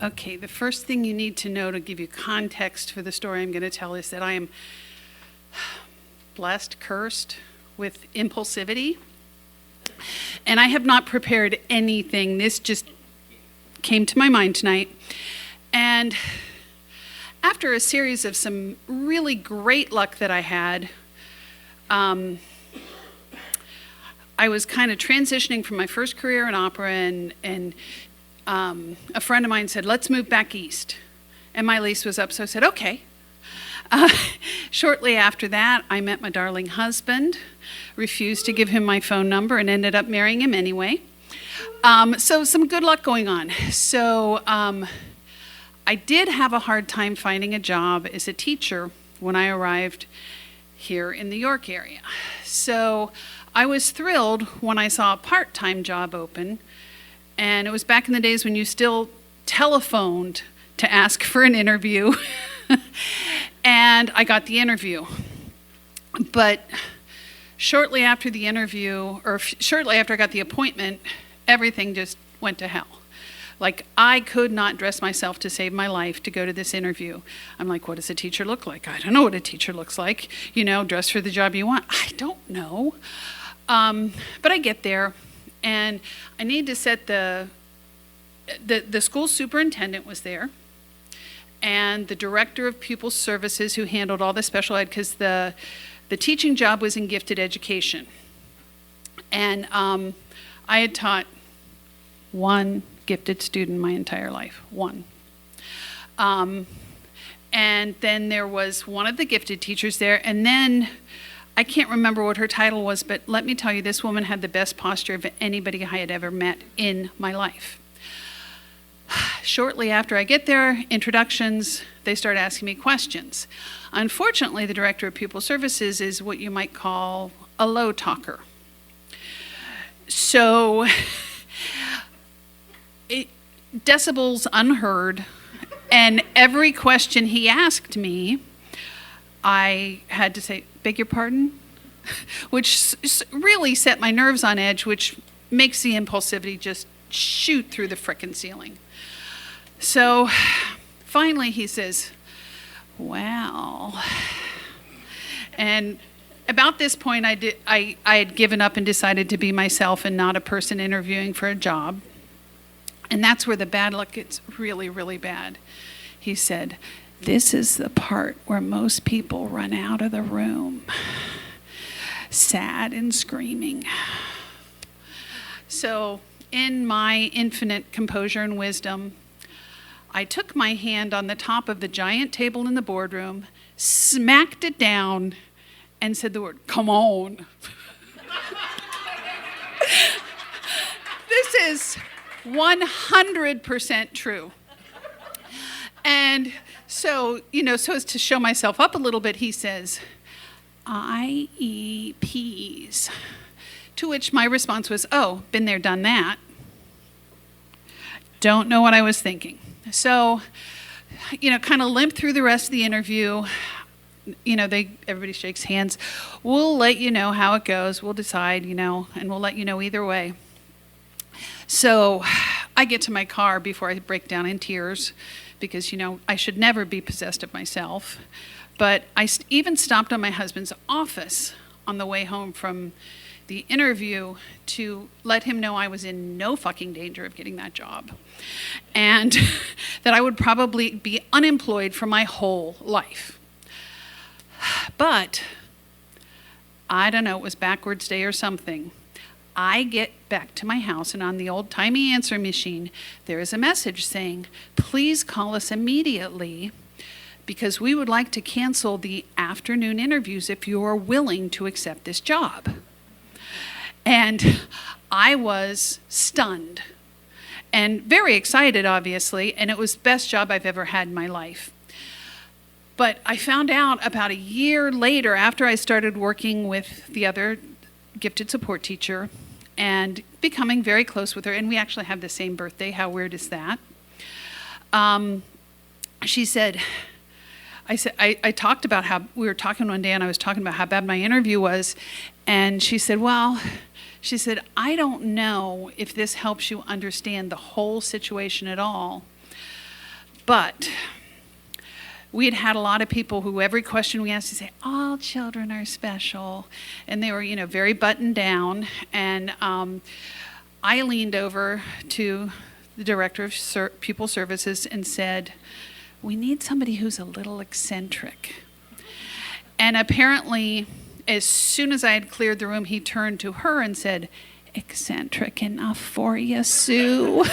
Okay, the first thing you need to know to give you context for the story I'm going to tell is that I am blessed, cursed with impulsivity, and I have not prepared anything. This just came to my mind tonight. And after a series of some really great luck that I had, I was kind of transitioning from my first career in opera, and a friend of mine said, let's move back east. And my lease was up, so I said, okay. Shortly after that, I met my darling husband, refused to give him my phone number, and ended up marrying him anyway. So some good luck going on. So I did have a hard time finding a job as a teacher when I arrived here in the York area. So I was thrilled when I saw a part-time job open, and it was back in the days when you still telephoned to ask for an interview. And I got the interview. But shortly after the interview, or shortly after I got the appointment, everything just went to hell. Like, I could not dress myself to save my life to go to this interview. I'm like, what does a teacher look like? I don't know what a teacher looks like. You know, dress for the job you want. I don't know. But I get there, and I need to set the school superintendent was there, and the director of pupil services who handled all the special ed, because the teaching job was in gifted education. And I had taught one gifted student my entire life, one. And then there was one of the gifted teachers there, and then I can't remember what her title was, but let me tell you, this woman had the best posture of anybody I had ever met in my life. Shortly after I get there, introductions, they start asking me questions. Unfortunately, the director of pupil services is what you might call a low talker. So, decibels unheard, and every question he asked me, I had to say, beg your pardon? Which really set my nerves on edge, which makes the impulsivity just shoot through the frickin' ceiling. So finally he says, well, and about this point I had given up and decided to be myself and not a person interviewing for a job. And that's where the bad luck gets really, really bad. He said, this is the part where most people run out of the room, sad and screaming. So in my infinite composure and wisdom, I took my hand on the top of the giant table in the boardroom, smacked it down, and said the word, come on. This is 100% true. And so, so as to show myself up a little bit, he says, IEPs. To which my response was, oh, been there, done that. Don't know what I was thinking. So, kind of limp through the rest of the interview. Everybody shakes hands. We'll let you know how it goes. We'll decide, and we'll let you know either way. So I get to my car before I break down in tears because, I should never be possessed of myself. But I even stopped on my husband's office on the way home from the interview to let him know I was in no fucking danger of getting that job. And that I would probably be unemployed for my whole life. But, I don't know, it was backwards day or something. I get back to my house, and on the old-timey answer machine, there is a message saying, please call us immediately because we would like to cancel the afternoon interviews if you are willing to accept this job. And I was stunned and very excited, obviously, and it was the best job I've ever had in my life. But I found out about a year later, after I started working with the other gifted support teacher and becoming very close with her, and we actually have the same birthday. How weird is that? She said, I talked about how, we were talking one day and I was talking about how bad my interview was, and she said, I don't know if this helps you understand the whole situation at all, But we had had a lot of people who every question we asked, they say, all children are special. And they were, very buttoned down. And I leaned over to the director of pupil services and said, we need somebody who's a little eccentric. And apparently, as soon as I had cleared the room, he turned to her and said, eccentric enough for you, Sue?